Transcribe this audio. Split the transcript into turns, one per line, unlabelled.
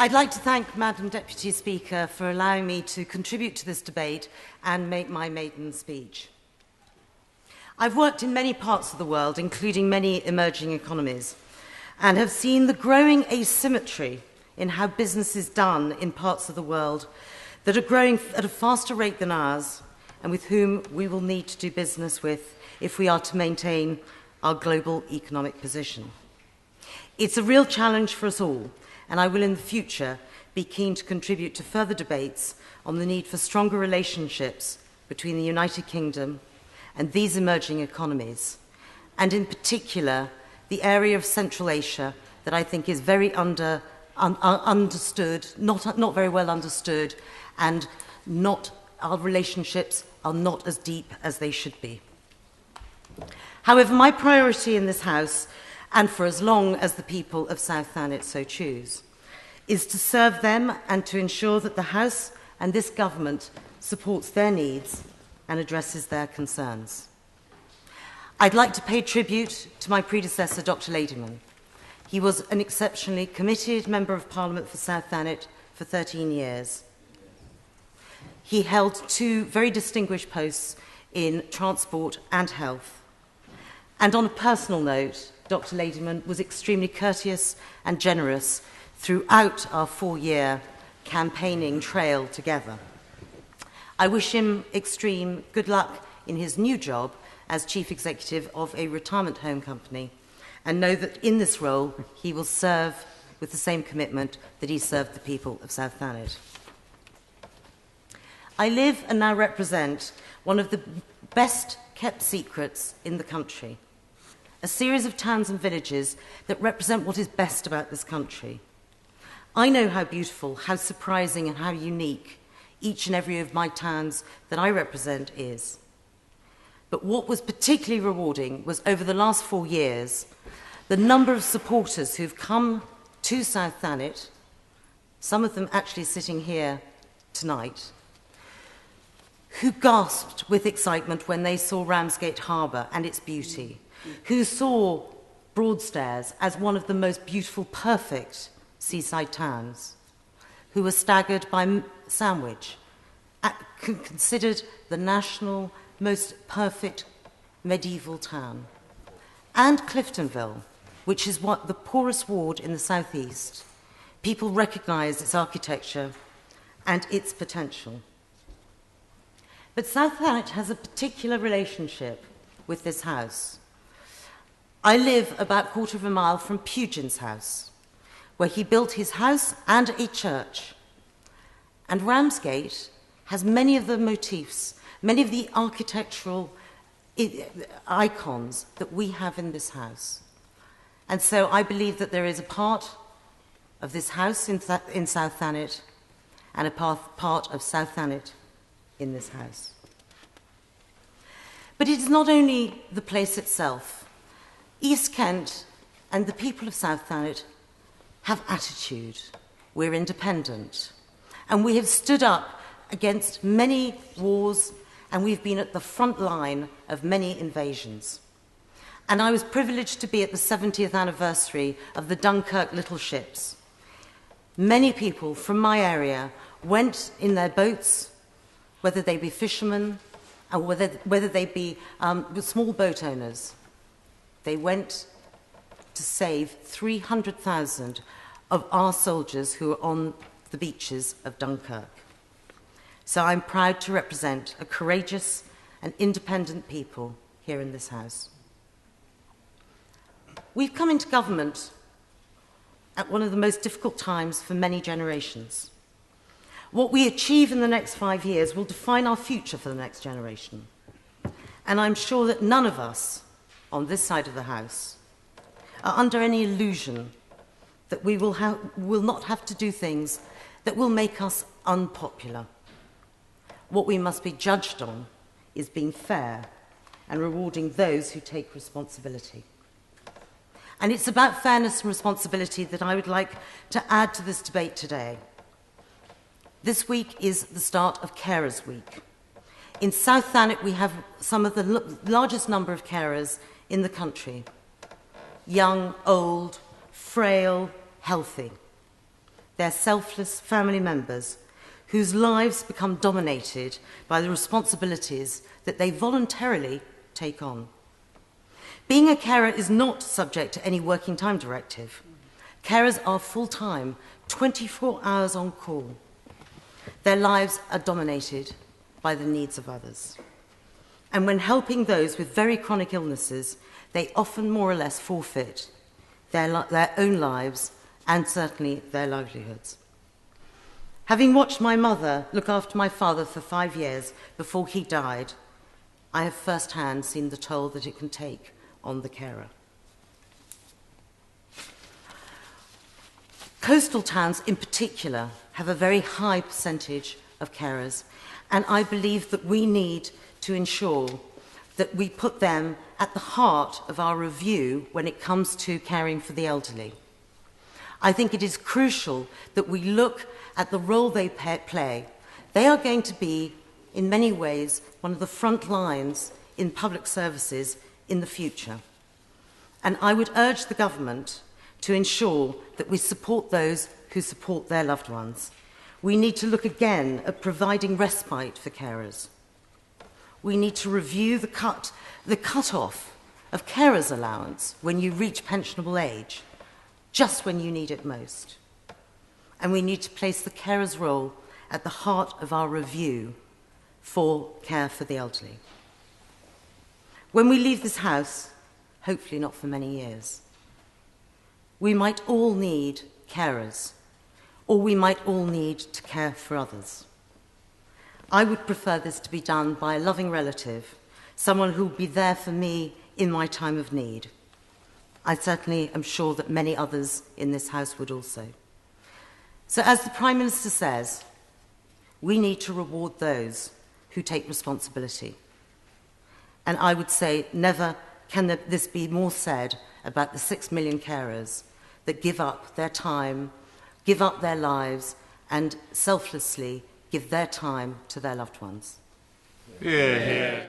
I'd like to thank Madam Deputy Speaker for allowing me to contribute to this debate and make my maiden speech. I've worked in many parts of the world, including many emerging economies, and have seen the growing asymmetry in how business is done in parts of the world that are growing at a faster rate than ours, and with whom we will need to do business with if we are to maintain our global economic position. It's a real challenge for us all, and I will in the future be keen to contribute to further debates on the need for stronger relationships between the United Kingdom and these emerging economies, and in particular the area of Central Asia that I think is very understood, not very well understood, and our relationships are not as deep as they should be. However, my priority in this House, and for as long as the people of South Thanet so choose, is to serve them and to ensure that the House and this government supports their needs and addresses their concerns. I'd like to pay tribute to my predecessor, Dr. Ladyman. He was an exceptionally committed Member of Parliament for South Thanet for 13 years. He held two very distinguished posts in transport and health. And on a personal note, Dr. Ladyman was extremely courteous and generous throughout our 4-year campaigning trail together. I wish him extreme good luck in his new job as Chief Executive of a retirement home company, and know that in this role he will serve with the same commitment that he served the people of South Thanet. I live and now represent one of the best kept secrets in the country, a series of towns and villages that represent what is best about this country. I know how beautiful, how surprising and how unique each and every of my towns that I represent is. But what was particularly rewarding was over the last 4 years, the number of supporters who've come to South Thanet, some of them actually sitting here tonight, who gasped with excitement when they saw Ramsgate Harbour and its beauty, who saw Broadstairs as one of the most beautiful, perfect seaside towns, who were staggered by Sandwich, considered the national most perfect medieval town, and Cliftonville, which is what the poorest ward in the southeast. People recognise its architecture and its potential. But South Thanet has a particular relationship with this house. I live about a quarter of a mile from Pugin's house, where he built his house and a church. And Ramsgate has many of the motifs, many of the architectural icons that we have in this house. And so I believe that there is a part of this house in South Thanet and a part of South Thanet in this house. But it is not only the place itself. East Kent and the people of South Thanet have attitude. We're independent. And we have stood up against many wars, and we've been at the front line of many invasions. And I was privileged to be at the 70th anniversary of the Dunkirk little ships. Many people from my area went in their boats, whether they be fishermen or whether they be small boat owners. They went to save 300,000 of our soldiers who were on the beaches of Dunkirk. So I'm proud to represent a courageous and independent people here in this House. We've come into government at one of the most difficult times for many generations. What we achieve in the next 5 years will define our future for the next generation. And I'm sure that none of us on this side of the House are under any illusion that we will not have to do things that will make us unpopular. What we must be judged on is being fair and rewarding those who take responsibility. And it's about fairness and responsibility that I would like to add to this debate today. This week is the start of Carers Week. In South Thanet, we have some of the largest number of carers in the country. Young, old, frail, healthy. They're selfless family members whose lives become dominated by the responsibilities that they voluntarily take on. Being a carer is not subject to any working time directive. Carers are full-time, 24 hours on call. Their lives are dominated by the needs of others. And when helping those with very chronic illnesses, they often more or less forfeit their own lives and certainly their livelihoods. Having watched my mother look after my father for 5 years before he died, I have firsthand seen the toll that it can take on the carer. Coastal towns in particular have a very high percentage of carers, and I believe that we need to ensure that we put them at the heart of our review when it comes to caring for the elderly. I think it is crucial that we look at the role they play. They are going to be, in many ways, one of the front lines in public services in the future. And I would urge the government to ensure that we support those who support their loved ones. We need to look again at providing respite for carers. We need to review the cut-off of carers' allowance when you reach pensionable age, just when you need it most. And we need to place the carer's role at the heart of our review for care for the elderly. When we leave this house, hopefully not for many years, we might all need carers, or we might all need to care for others. I would prefer this to be done by a loving relative, someone who will be there for me in my time of need. I certainly am sure that many others in this House would also. So as the Prime Minister says, we need to reward those who take responsibility. And I would say never can this be more said about the 6 million carers that give up their time, give up their lives, and selflessly give their time to their loved ones.
Yeah, yeah.